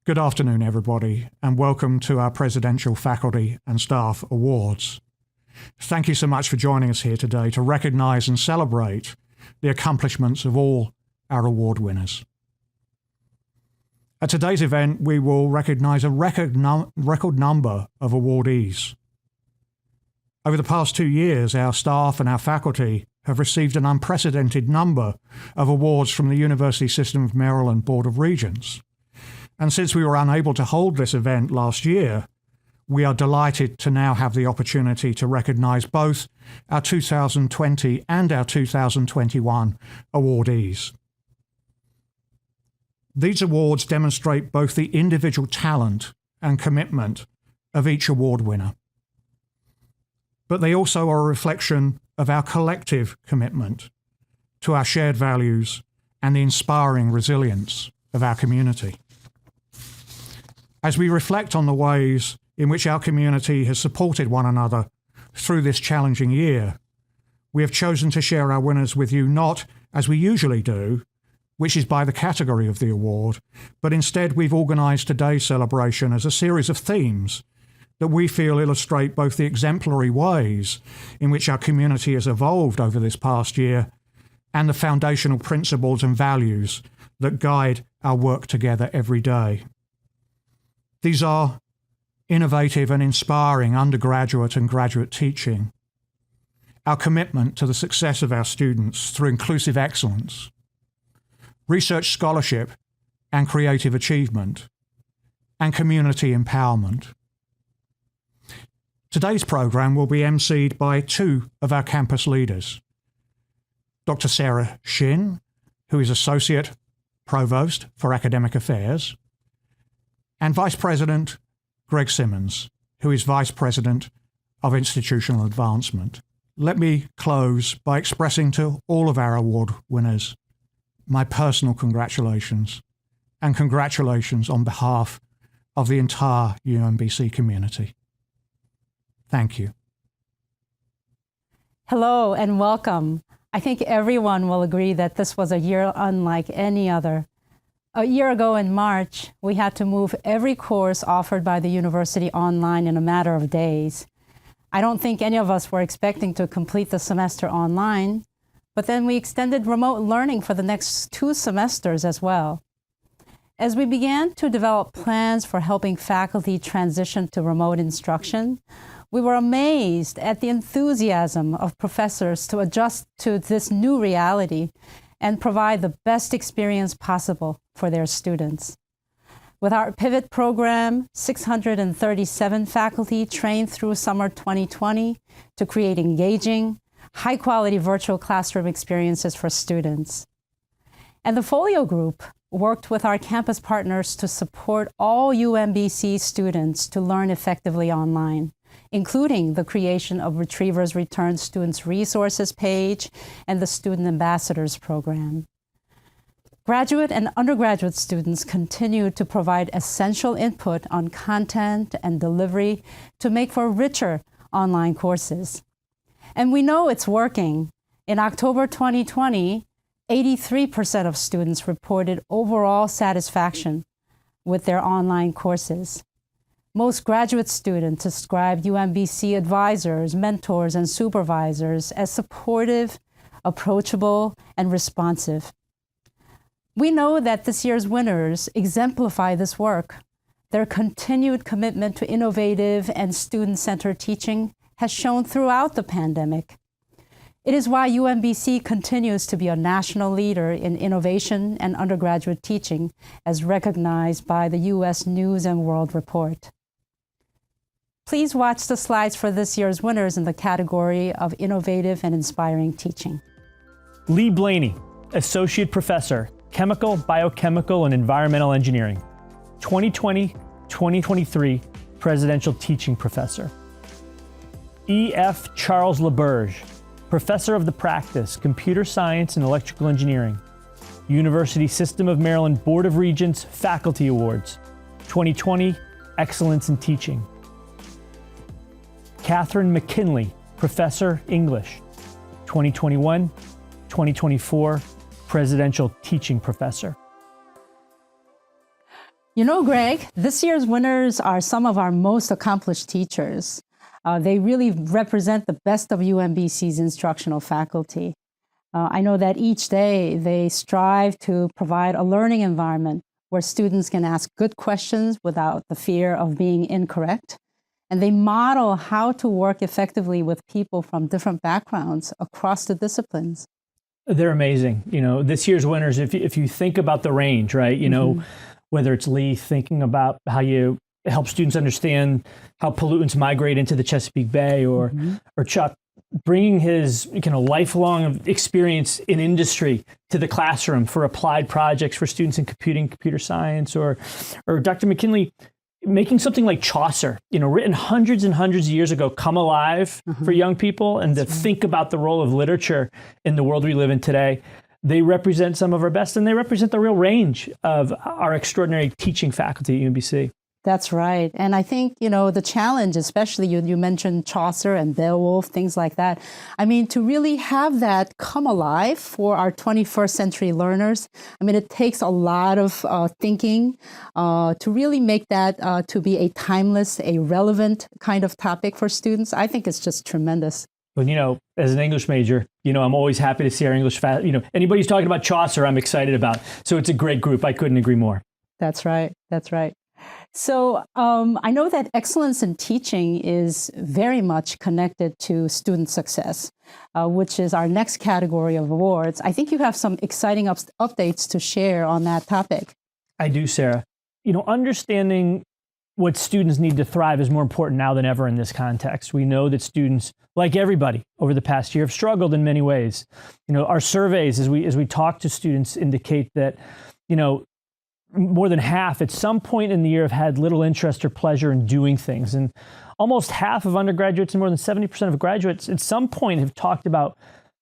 Good afternoon, everybody, and welcome to our Presidential Faculty and Staff Awards. Thank you so much for joining us here today to recognise and celebrate the accomplishments of all our award winners. At today's event, we will recognise a record number of awardees. Over the past 2 years, our staff and our faculty have received an unprecedented number of awards from the University System of Maryland Board of Regents. And since we were unable to hold this event last year, we are delighted to now have the opportunity to recognise both our 2020 and our 2021 awardees. These awards demonstrate both the individual talent and commitment of each award winner, but they also are a reflection of our collective commitment to our shared values and the inspiring resilience of our community. As we reflect on the ways in which our community has supported one another through this challenging year, we have chosen to share our winners with you not as we usually do, which is by the category of the award, but instead we've organised today's celebration as a series of themes that we feel illustrate both the exemplary ways in which our community has evolved over this past year and the foundational principles and values that guide our work together every day. These are innovative and inspiring undergraduate and graduate teaching, our commitment to the success of our students through inclusive excellence, research scholarship and creative achievement, and community empowerment. Today's programme will be emceed by two of our campus leaders, Dr. Sarah Shin, who is Associate Provost for Academic Affairs, and Vice President Greg Simmons, who is Vice President of Institutional Advancement. Let me close by expressing to all of our award winners my personal congratulations, and congratulations on behalf of the entire UMBC community. Thank you. Hello and welcome. I think everyone will agree that this was a year unlike any other. A year ago in March, we had to move every course offered by the university online in a matter of days. I don't think any of us were expecting to complete the semester online, but then we extended remote learning for the next 2 semesters as well. As we began to develop plans for helping faculty transition to remote instruction, we were amazed at the enthusiasm of professors to adjust to this new reality and provide the best experience possible for their students. With our Pivot program, 637 faculty trained through summer 2020 to create engaging, high-quality virtual classroom experiences for students. And the Folio Group worked with our campus partners to support all UMBC students to learn effectively online, including the creation of Retrievers Return Students Resources page and the Student Ambassadors program. Graduate and undergraduate students continue to provide essential input on content and delivery to make for richer online courses. And we know it's working. In October 2020, 83% of students reported overall satisfaction with their online courses. Most graduate students described UMBC advisors, mentors, and supervisors as supportive approachable, and responsive. We know that this year's winners exemplify this work. Their continued commitment to innovative and student-centered teaching has shown throughout the pandemic. It is why UMBC continues to be a national leader in innovation and undergraduate teaching, as recognized by the U.S. News and World Report. Please watch the slides for this year's winners in the category of innovative and inspiring teaching. Lee Blaney, Associate Professor, Chemical, Biochemical, and Environmental Engineering, 2020-2023 Presidential Teaching Professor. E.F. Charles LaBerge, Professor of the Practice, Computer Science and Electrical Engineering, University System of Maryland Board of Regents Faculty Awards, 2020 Excellence in Teaching. Catherine McKinley, Professor, English, 2021-2024 Presidential Teaching Professor. You know, Greg, this year's winners are some of our most accomplished teachers. They really represent the best of UMBC's instructional faculty. I know that each day they strive to provide a learning environment where students can ask good questions without the fear of being incorrect. And they model how to work effectively with people from different backgrounds across the disciplines. They're amazing. You know, this year's winners, if you think about the range, right, you know, whether it's Lee thinking about how you help students understand how pollutants migrate into the Chesapeake Bay, or Chuck bringing his lifelong experience in industry to the classroom for applied projects for students in computing, computer science, or Dr. McKinley making something like Chaucer, written hundreds and hundreds of years ago, come alive for young people, and to think about the role of literature in the world we live in today. They represent some of our best, and they represent the real range of our extraordinary teaching faculty at UMBC. That's right. And I think, the challenge, especially you mentioned Chaucer and Beowulf, things like that. I mean, to really have that come alive for our 21st century learners, it takes a lot of thinking to really make that to be a timeless, a relevant kind of topic for students. I think it's just tremendous. Well, as an English major, I'm always happy to see our English, anybody who's talking about Chaucer, I'm excited about. So it's a great group. I couldn't agree more. That's right. That's right. So I know that excellence in teaching is very much connected to student success, which is our next category of awards. I think you have some exciting updates to share on that topic. I do, Sarah. Understanding what students need to thrive is more important now than ever in this context. We know that students, like everybody over the past year, have struggled in many ways. Our surveys, as we talk to students, indicate that, more than half at some point in the year have had little interest or pleasure in doing things. And almost half of undergraduates and more than 70% of graduates at some point have talked about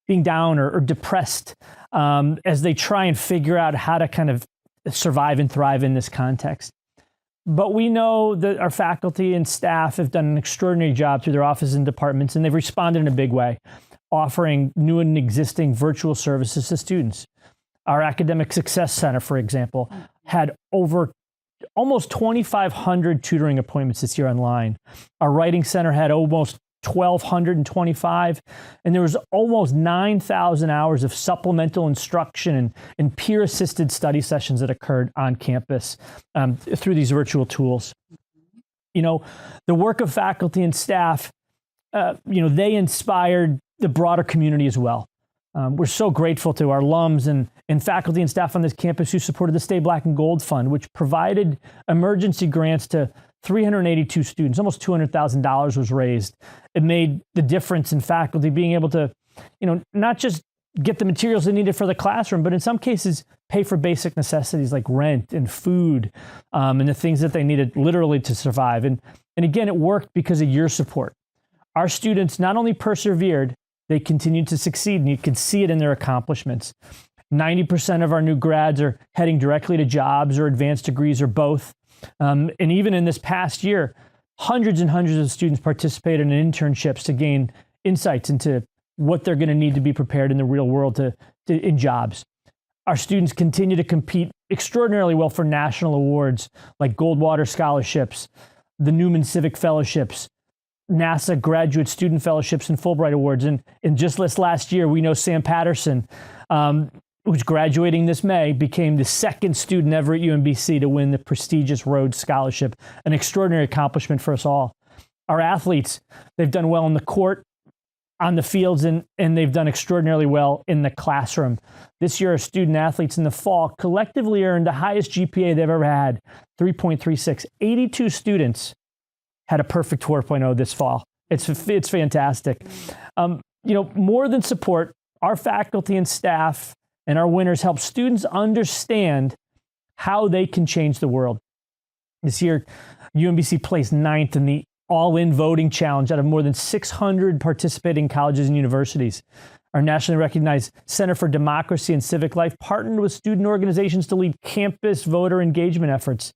being down or depressed as they try and figure out how to kind of survive and thrive in this context. But we know that our faculty and staff have done an extraordinary job through their offices and departments, and they've responded in a big way, offering new and existing virtual services to students. Our Academic Success Center, for example, had over almost 2,500 tutoring appointments this year online. Our Writing Center had almost 1,225, and there was almost 9,000 hours of supplemental instruction and peer-assisted study sessions that occurred on campus through these virtual tools. The work of faculty and staff, they inspired the broader community as well. We're so grateful to our alums and faculty and staff on this campus who supported the Stay Black and Gold Fund, which provided emergency grants to 382 students. Almost $200,000 was raised. It made the difference in faculty being able to, not just get the materials they needed for the classroom, but in some cases pay for basic necessities like rent and food and the things that they needed literally to survive. And again, it worked because of your support. Our students not only persevered, they continued to succeed, and you can see it in their accomplishments. 90% of our new grads are heading directly to jobs or advanced degrees or both. And even in this past year, hundreds and hundreds of students participated in internships to gain insights into what they're going to need to be prepared in the real world in jobs. Our students continue to compete extraordinarily well for national awards like Goldwater scholarships, the Newman Civic Fellowships, NASA Graduate Student Fellowships and Fulbright Awards. And just this last year, we know Sam Patterson, who's graduating this May, became the second student ever at UMBC to win the prestigious Rhodes Scholarship, an extraordinary accomplishment for us all. Our athletes, they've done well on the court, on the fields, and they've done extraordinarily well in the classroom. This year, our student athletes in the fall collectively earned the highest GPA they've ever had, 3.36. 82 students had a perfect 4.0 this fall. It's fantastic. More than support, our faculty and staff and our winners help students understand how they can change the world. This year, UMBC placed 9th in the all-in voting challenge out of more than 600 participating colleges and universities. Our nationally recognized Center for Democracy and Civic Life partnered with student organizations to lead campus voter engagement efforts.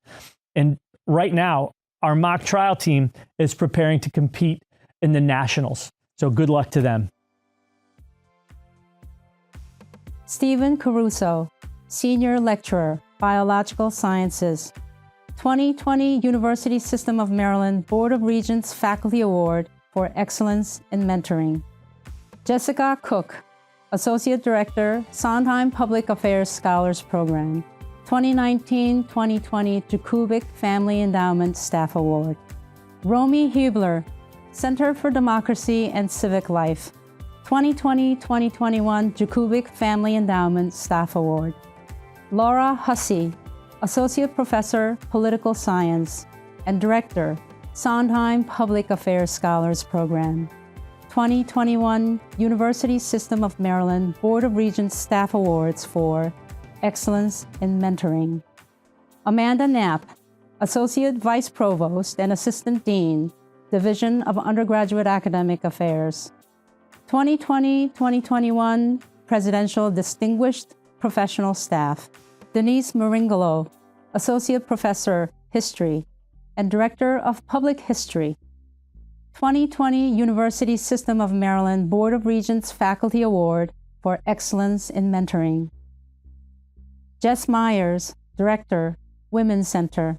And right now, our mock trial team is preparing to compete in the nationals. So good luck to them. Stephen Caruso, Senior Lecturer, Biological Sciences. 2020 University System of Maryland Board of Regents Faculty Award for Excellence in Mentoring. Jessica Cook, Associate Director, Sondheim Public Affairs Scholars Program. 2019-2020 Jakubic Family Endowment Staff Award. Romy Hubler, Center for Democracy and Civic Life. 2020-2021 Jakubic Family Endowment Staff Award. Laura Hussey, Associate Professor, Political Science, and Director, Sondheim Public Affairs Scholars Program. 2021 University System of Maryland Board of Regents Staff Awards for Excellence in Mentoring. Amanda Knapp, Associate Vice Provost and Assistant Dean, Division of Undergraduate Academic Affairs. 2020-2021 Presidential Distinguished Professional Staff. Denise Maringolo, Associate Professor, History, and Director of Public History. 2020 University System of Maryland Board of Regents Faculty Award for Excellence in Mentoring. Jess Myers, Director, Women's Center.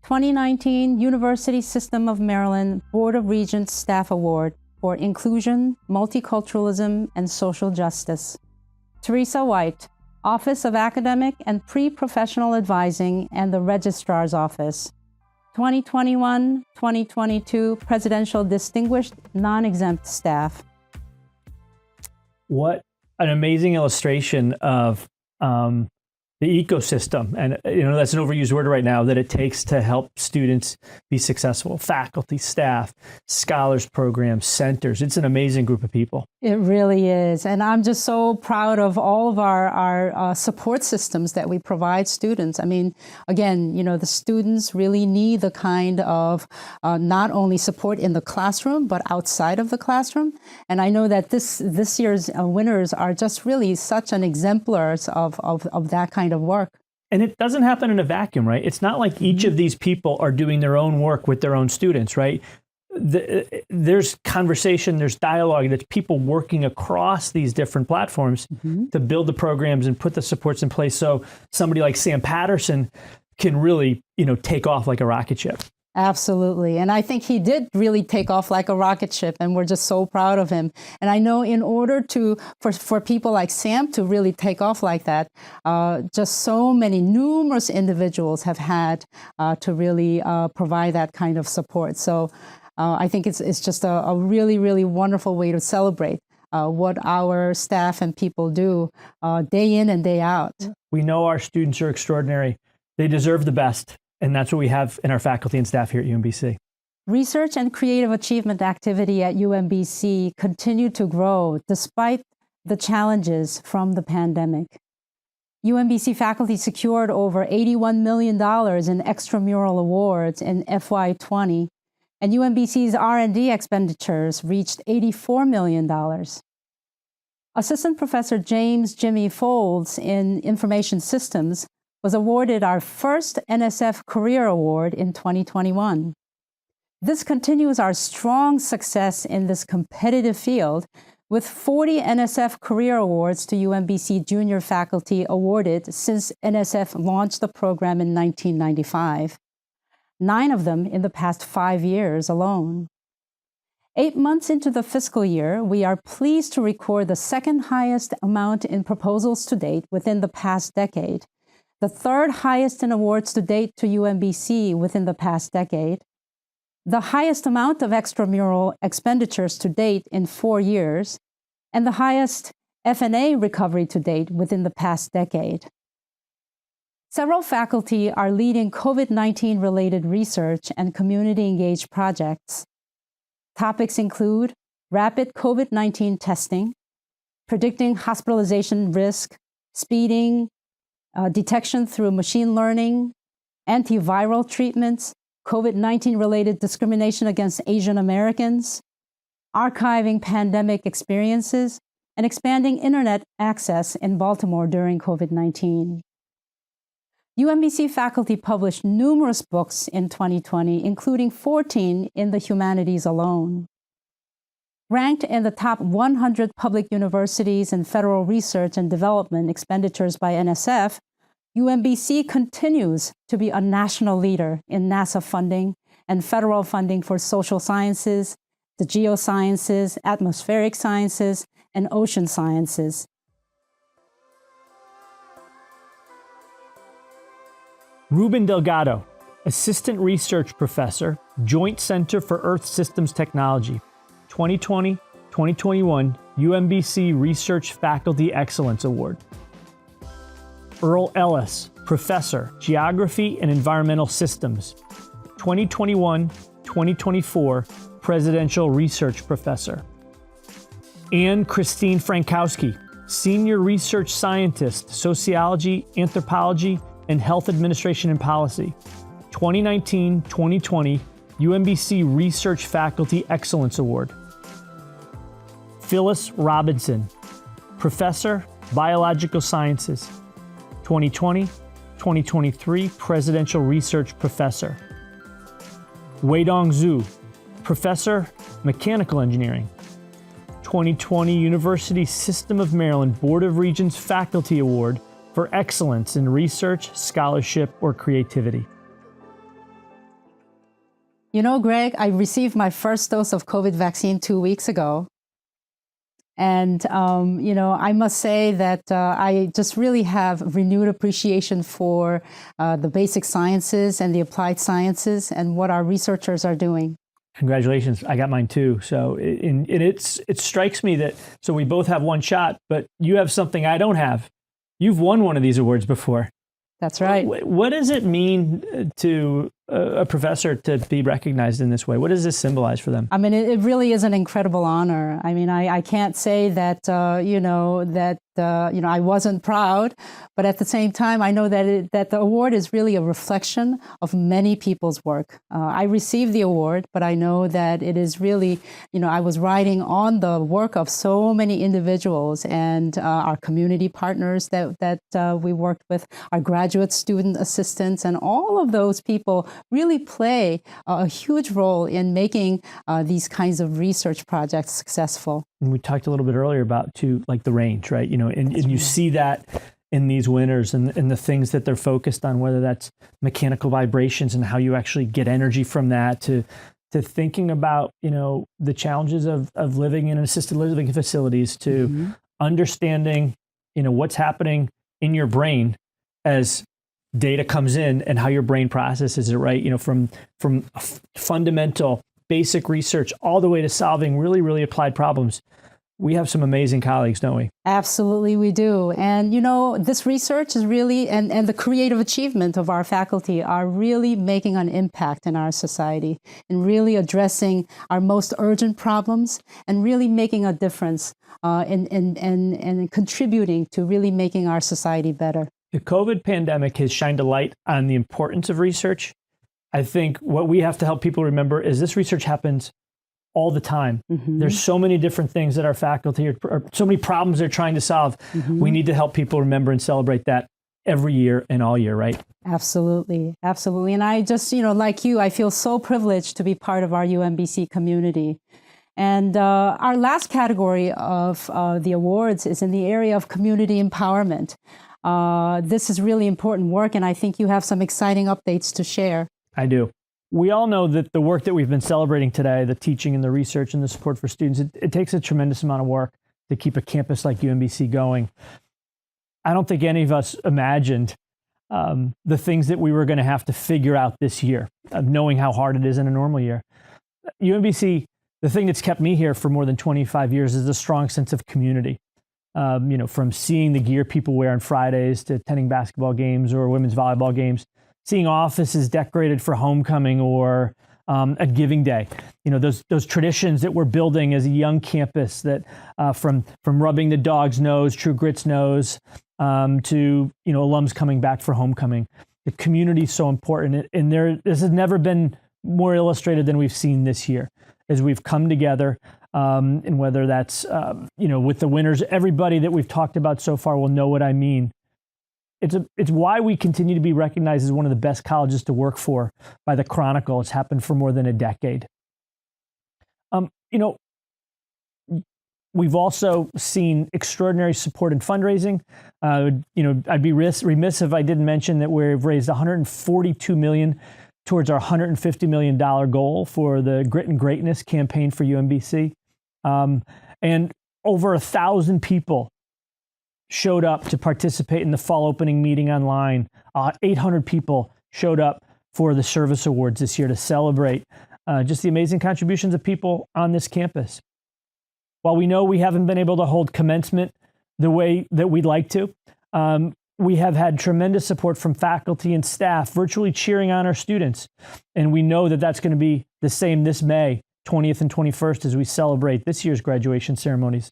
2019 University System of Maryland Board of Regents Staff Award for Inclusion, Multiculturalism, and Social Justice. Teresa White, Office of Academic and Pre-Professional Advising and the Registrar's Office. 2021-2022 Presidential Distinguished Non-Exempt Staff. What an amazing illustration of the ecosystem. And, that's an overused word right now, that it takes to help students be successful. Faculty, staff, scholars programs, centers. It's an amazing group of people. It really is. And I'm just so proud of all of our support systems that we provide students. I mean, again, the students really need the kind of not only support in the classroom, but outside of the classroom. And I know that this year's winners are just really such an exemplars of that kind of work. And it doesn't happen in a vacuum, right? It's not like each of these people are doing their own work with their own students, right? There's conversation, there's dialogue, there's people working across these different platforms to build the programs and put the supports in place so somebody like Sam Patterson can really, take off like a rocket ship. Absolutely. And I think he did really take off like a rocket ship, and we're just so proud of him. And I know in order for people like Sam to really take off like that, just so many numerous individuals have had to really provide that kind of support. So I think it's just a really, really wonderful way to celebrate what our staff and people do day in and day out. We know our students are extraordinary. They deserve the best. And that's what we have in our faculty and staff here at UMBC. Research and creative achievement activity at UMBC continued to grow despite the challenges from the pandemic. UMBC faculty secured over $81 million in extramural awards in FY20, and UMBC's R&D expenditures reached $84 million. Assistant Professor James Jimmy Folds in Information Systems was awarded our first NSF Career Award in 2021. This continues our strong success in this competitive field, with 40 NSF Career Awards to UMBC junior faculty awarded since NSF launched the program in 1995, 9 of them in the past 5 years alone. 8 months into the fiscal year, we are pleased to record the second highest amount in proposals to date within the past decade, the third highest in awards to date to UMBC within the past decade, the highest amount of extramural expenditures to date in 4 years, and the highest F&A recovery to date within the past decade. Several faculty are leading COVID-19 related research and community-engaged projects. Topics include rapid COVID-19 testing, predicting hospitalization risk, speeding detection through machine learning, antiviral treatments, COVID-19 related discrimination against Asian Americans, archiving pandemic experiences, and expanding internet access in Baltimore during COVID-19. UMBC faculty published numerous books in 2020, including 14 in the humanities alone. Ranked in the top 100 public universities in federal research and development expenditures by NSF, UMBC continues to be a national leader in NASA funding and federal funding for social sciences, the geosciences, atmospheric sciences, and ocean sciences. Ruben Delgado, Assistant Research Professor, Joint Center for Earth Systems Technology, 2020-2021 UMBC Research Faculty Excellence Award. Earl Ellis, Professor, Geography and Environmental Systems, 2021-2024 Presidential Research Professor. Anne Christine Frankowski, Senior Research Scientist, Sociology, Anthropology, and Health Administration and Policy, 2019-2020 UMBC Research Faculty Excellence Award. Phyllis Robinson, Professor, Biological Sciences, 2020-2023 Presidential Research Professor. Weidong Zhu, Professor, Mechanical Engineering, 2020 University System of Maryland Board of Regents Faculty Award for excellence in research, scholarship, or creativity. You know, Greg, I received my first dose of COVID vaccine 2 weeks ago. And, I must say that I just really have renewed appreciation for the basic sciences and the applied sciences and what our researchers are doing. Congratulations. I got mine too. So it strikes me that, so we both have one shot, but you have something I don't have. You've won one of these awards before. That's right. What does it mean to a professor to be recognized in this way? What does this symbolize for them? I mean, it really is an incredible honor. I mean, I can't say that, I wasn't proud, but at the same time, I know that the award is really a reflection of many people's work. I received the award, but I know that it is really, I was riding on the work of so many individuals and our community partners that we worked with, our graduate student assistants, and all of those people really play a huge role in making these kinds of research projects successful. And we talked a little bit earlier about the range, right? And you see that in these winners and the things that they're focused on, whether that's mechanical vibrations and how you actually get energy from that, to thinking about, the challenges of living in assisted living facilities, to understanding, what's happening in your brain as data comes in and how your brain processes it, right? From fundamental basic research all the way to solving really, really applied problems. We have some amazing colleagues, don't we? Absolutely, we do. And, this research is really, and the creative achievement of our faculty are really making an impact in our society and really addressing our most urgent problems and really making a difference and contributing to really making our society better. The COVID pandemic has shined a light on the importance of research. I think what we have to help people remember is this research happens all the time. There's so many different things that our faculty are so many problems they're trying to solve. We need to help people remember and celebrate that every year and all year, right? Absolutely. Absolutely. And I just, like you, I feel so privileged to be part of our UMBC community. And our last category of the awards is in the area of community empowerment. This is really important work, and I think you have some exciting updates to share. I do. we all know that the work that we've been celebrating today, the teaching and the research and the support for students, it takes a tremendous amount of work to keep a campus like UMBC going. I don't think any of us imagined the things that we were going to have to figure out this year, knowing how hard it is in a normal year. UMBC, the thing that's kept me here for more than 25 years is a strong sense of community. From seeing the gear people wear on Fridays to attending basketball games or women's volleyball games, seeing offices decorated for homecoming or a giving day. Those traditions that we're building as a young campus that from rubbing the dog's nose, True Grit's nose, to alums coming back for homecoming. The community is so important, and this has never been more illustrated than we've seen this year as we've come together. And whether that's with the winners, everybody that we've talked about so far will know what I mean. It's why we continue to be recognized as one of the best colleges to work for by the Chronicle. It's happened for more than a decade. We've also seen extraordinary support in fundraising. I'd be remiss if I didn't mention that we've raised $142 million towards our $150 million goal for the Grit and Greatness campaign for UMBC. And over 1,000 people showed up to participate in the fall opening meeting online. 800 people showed up for the service awards this year to celebrate just the amazing contributions of people on this campus. While we know we haven't been able to hold commencement the way that we'd like to, we have had tremendous support from faculty and staff virtually cheering on our students. And we know that that's going to be the same this May 20th and 21st as we celebrate this year's graduation ceremonies.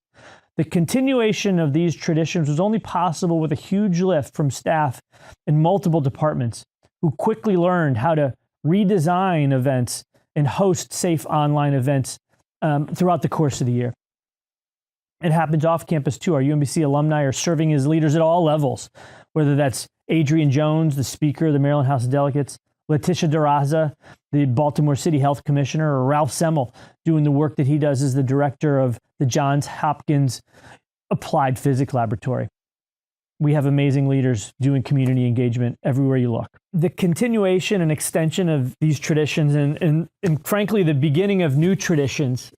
The continuation of these traditions was only possible with a huge lift from staff in multiple departments who quickly learned how to redesign events and host safe online events throughout the course of the year. It happens off campus too. Our UMBC alumni are serving as leaders at all levels, whether that's Adrian Jones, the Speaker of the Maryland House of Delegates, Letitia DeRaza, the Baltimore City Health Commissioner, or Ralph Semmel doing the work that he does as the director of the Johns Hopkins Applied Physics Laboratory. We have amazing leaders doing community engagement everywhere you look. The continuation and extension of these traditions and frankly, the beginning of new traditions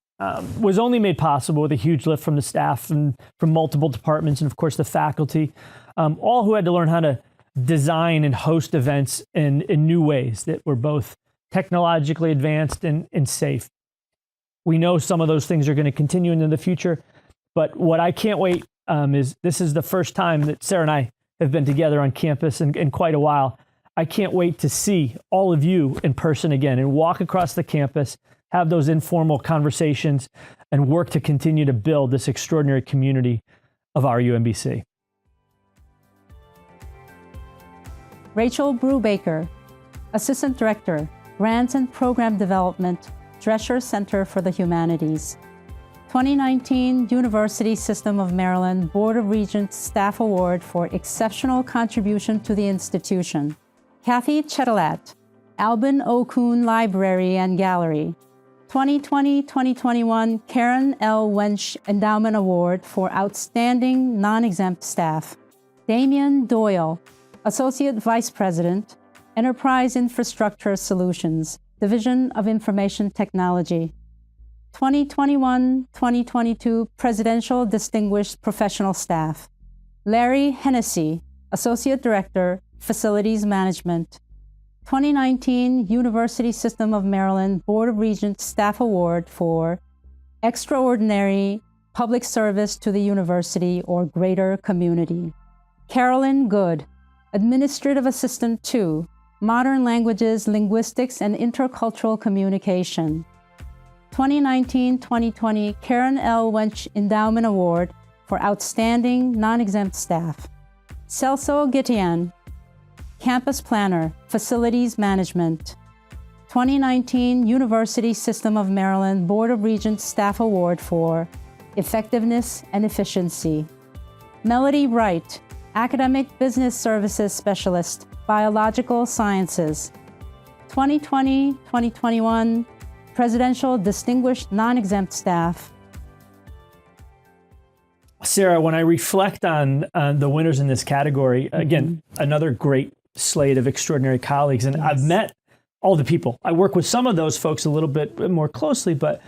was only made possible with a huge lift from the staff and from multiple departments and, of course, the faculty, all who had to learn how to design and host events in new ways that were both technologically advanced and safe. We know some of those things are going to continue into the future, but what I can't wait is this is the first time that Sarah and I have been together on campus in quite a while. I can't wait to see all of you in person again and walk across the campus, have those informal conversations, and work to continue to build this extraordinary community of our UMBC. Rachel Brubaker, Assistant Director, Grants and Program Development, Drescher Center for the Humanities. 2019 University System of Maryland Board of Regents Staff Award for Exceptional Contribution to the Institution. Kathy Chetelat, Albin O. Kuhn Library and Gallery. 2020-2021 Karen L. Wench Endowment Award for Outstanding Non-Exempt Staff. Damian Doyle, Associate Vice President, Enterprise Infrastructure Solutions, Division of Information Technology. 2021-2022 Presidential Distinguished Professional Staff. Larry Hennessy, Associate Director, Facilities Management. 2019 University System of Maryland Board of Regents Staff Award for Extraordinary Public Service to the University or Greater Community. Carolyn Good, Administrative Assistant 2, Modern Languages, Linguistics, and Intercultural Communication. 2019-2020 Karen L. Wench Endowment Award for Outstanding Non-Exempt Staff. Celso Gitian, Campus Planner, Facilities Management. 2019 University System of Maryland Board of Regents Staff Award for Effectiveness and Efficiency. Melody Wright, Academic Business Services Specialist, Biological Sciences. 2020-2021 Presidential Distinguished Non-Exempt Staff. Sarah, when I reflect on the winners in this category, again, another great slate of extraordinary colleagues. And I've met all the people. I work with some of those folks a little bit more closely, but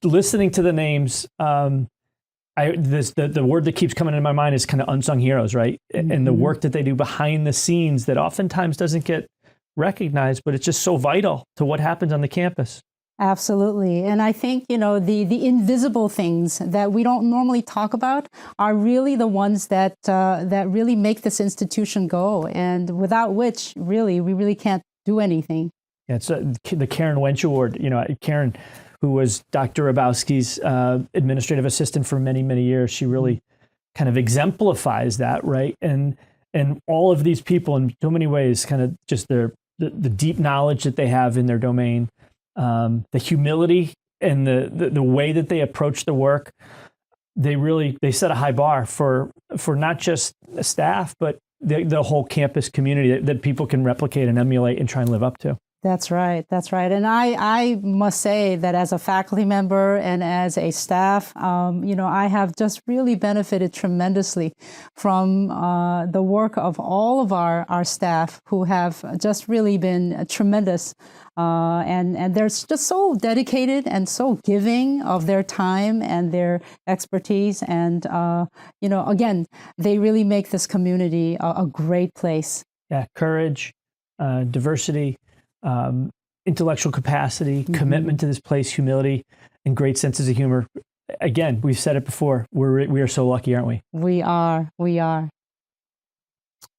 listening to the names, the word that keeps coming into my mind is kind of unsung heroes, right? Mm-hmm. And the work that they do behind the scenes that oftentimes doesn't get recognized, but it's just so vital to what happens on the campus. Absolutely. And I think, the invisible things that we don't normally talk about are really the ones that really make this institution go, and without which, really, we really can't do anything. Yeah, it's the Karen Wench Award. Karen, who was Dr. Rabowski's administrative assistant for many, many years, she really kind of exemplifies that, right? And all of these people, in so many ways, kind of just the deep knowledge that they have in their domain, the humility and the way that they approach the work, they set a high bar for not just the staff, but the whole campus community that people can replicate and emulate and try and live up to. That's right. That's right. And I must say that as a faculty member and as a staff, I have just really benefited tremendously from the work of all of our staff, who have just really been tremendous. And they're just so dedicated and so giving of their time and their expertise. And, again, they really make this community a great place. Yeah, courage, diversity, intellectual capacity, commitment to this place, humility, and great senses of humor. Again, we've said it before. We are so lucky, aren't we? We are. We are.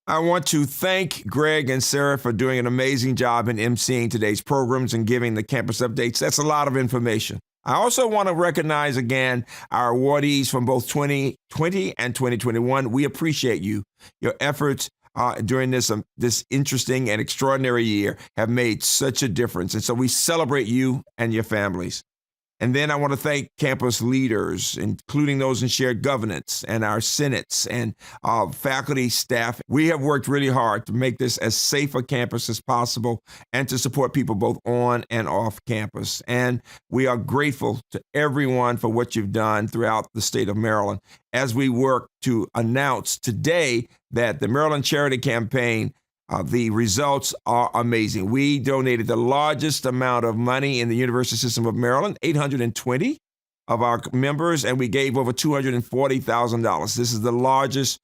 I want to thank Greg and Sarah for doing an amazing job in emceeing today's programs and giving the campus updates. That's a lot of information. I also want to recognize again our awardees from both 2020 and 2021. We appreciate you. Your efforts during this interesting and extraordinary year have made such a difference. And so we celebrate you and your families. And then I want to thank campus leaders, including those in shared governance and our senates and faculty, staff. We have worked really hard to make this as safe a campus as possible and to support people both on and off campus. And we are grateful to everyone for what you've done throughout the state of Maryland as we work to announce today that the Maryland Charity Campaign, the results are amazing. We donated the largest amount of money in the University System of Maryland, 820 of our members, and we gave over $240,000. This is the largest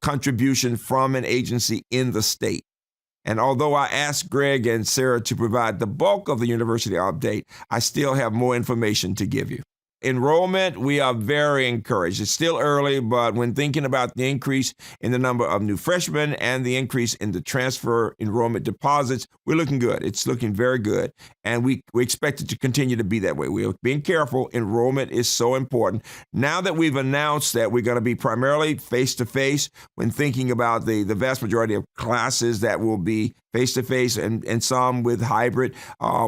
contribution from an agency in the state. And although I asked Greg and Sarah to provide the bulk of the university update, I still have more information to give you. Enrollment, we are very encouraged. It's still early, but when thinking about the increase in the number of new freshmen and the increase in the transfer enrollment deposits, we're looking good. It's looking very good. And we expect it to continue to be that way. We're being careful. Enrollment is so important. Now that we've announced that we're going to be primarily face-to-face, when thinking about the vast majority of classes that will be face-to-face and some with hybrid,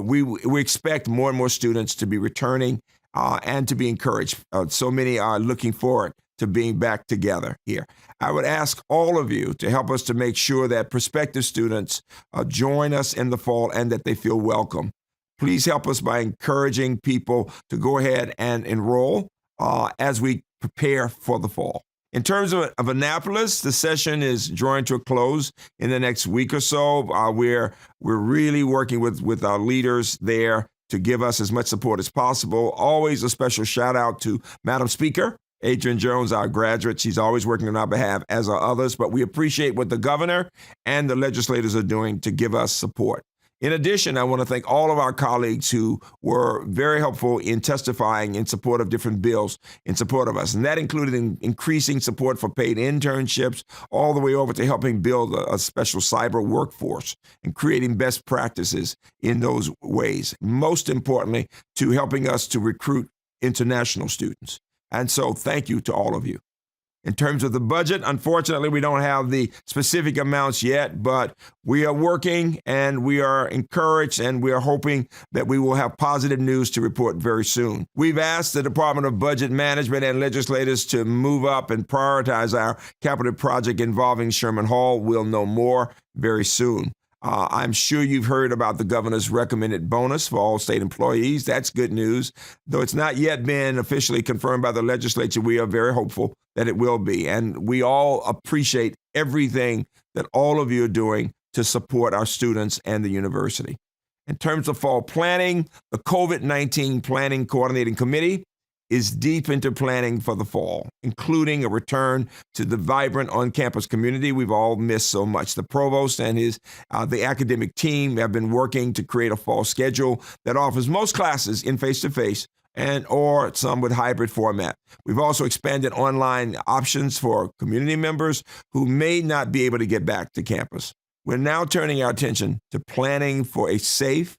we expect more and more students to be returning and to be encouraged. So many are looking forward to being back together here. I would ask all of you to help us to make sure that prospective students join us in the fall and that they feel welcome. Please help us by encouraging people to go ahead and enroll as we prepare for the fall. In terms of Annapolis, the session is drawing to a close in the next week or so. We're really working with our leaders there to give us as much support as possible. Always a special shout out to Madam Speaker, Adrian Jones, our graduate. She's always working on our behalf, as are others, but we appreciate what the governor and the legislators are doing to give us support. In addition, I want to thank all of our colleagues who were very helpful in testifying in support of different bills in support of us. And that included increasing support for paid internships, all the way over to helping build a special cyber workforce and creating best practices in those ways. Most importantly, to helping us to recruit international students. And so thank you to all of you. In terms of the budget, unfortunately, we don't have the specific amounts yet, but we are working and we are encouraged and we are hoping that we will have positive news to report very soon. We've asked the Department of Budget Management and legislators to move up and prioritize our capital project involving Sherman Hall. We'll know more very soon. I'm sure you've heard about the governor's recommended bonus for all state employees. That's good news. Though it's not yet been officially confirmed by the legislature, we are very hopeful that it will be. And we all appreciate everything that all of you are doing to support our students and the university. In terms of fall planning, the COVID-19 Planning Coordinating Committee is deep into planning for the fall, including a return to the vibrant on-campus community we've all missed so much. The provost and the academic team have been working to create a fall schedule that offers most classes in face-to-face or some with hybrid format. We've also expanded online options for community members who may not be able to get back to campus. We're now turning our attention to planning for a safe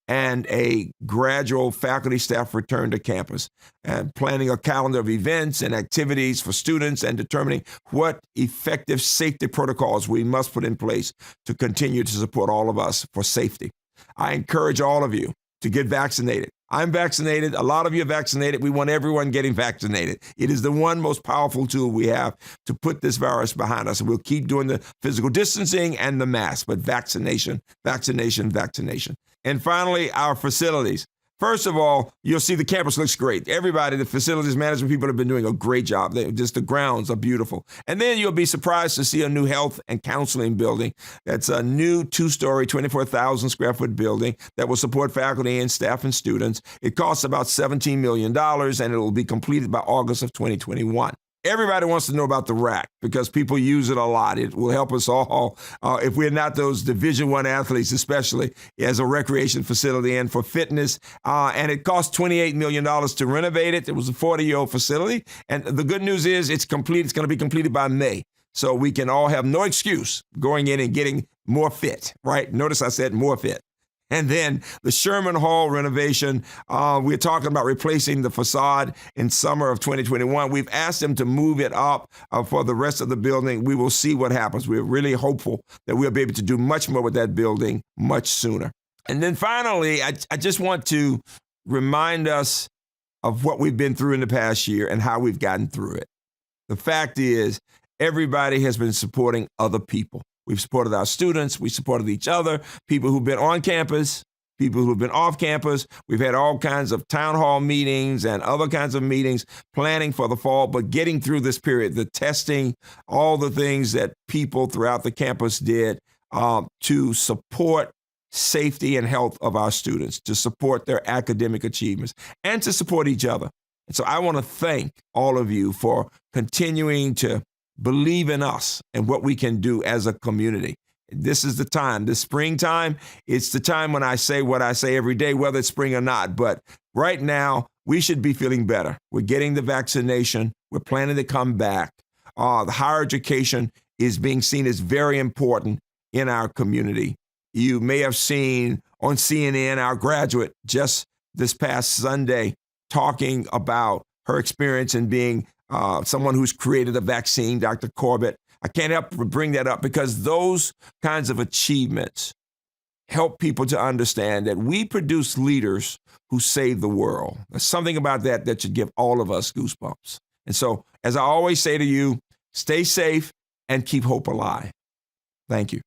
and a gradual faculty staff return to campus, and planning a calendar of events and activities for students, and determining what effective safety protocols we must put in place to continue to support all of us for safety. I encourage all of you to get vaccinated. I'm vaccinated. A lot of you are vaccinated. We want everyone getting vaccinated. It is the one most powerful tool we have to put this virus behind us. And we'll keep doing the physical distancing and the mask, but vaccination, vaccination, vaccination. And finally, our facilities. First of all, you'll see the campus looks great. Everybody, the facilities management people have been doing a great job. The grounds are beautiful. And then you'll be surprised to see a new health and counseling building. That's a new 2-story, 24,000 square foot building that will support faculty and staff and students. It costs about $17 million, and it will be completed by August of 2021. Everybody wants to know about the RAC because people use it a lot. It will help us all, if we're not those Division I athletes, especially as a recreation facility and for fitness. And it cost $28 million to renovate it. It was a 40-year-old facility. And the good news is it's complete. It's going to be completed by May. So we can all have no excuse going in and getting more fit, right? Notice I said more fit. And then the Sherman Hall renovation, we're talking about replacing the facade in summer of 2021. We've asked them to move it up for the rest of the building. We will see what happens. We're really hopeful that we'll be able to do much more with that building much sooner. And then finally, I just want to remind us of what we've been through in the past year and how we've gotten through it. The fact is, everybody has been supporting other people. We've supported our students. We supported each other, people who've been on campus, people who've been off campus. We've had all kinds of town hall meetings and other kinds of meetings planning for the fall, but getting through this period, the testing, all the things that people throughout the campus did to support safety and health of our students, to support their academic achievements, and to support each other. And so I want to thank all of you for continuing to believe in us and what we can do as a community. This is the time, this springtime. It's the time when I say what I say every day, whether it's spring or not. But right now, we should be feeling better. We're getting the vaccination. We're planning to come back. The higher education is being seen as very important in our community. You may have seen on CNN our graduate just this past Sunday talking about her experience in being someone who's created a vaccine, Dr. Corbett. I can't help but bring that up because those kinds of achievements help people to understand that we produce leaders who save the world. There's something about that should give all of us goosebumps. And so, as I always say to you, stay safe and keep hope alive. Thank you.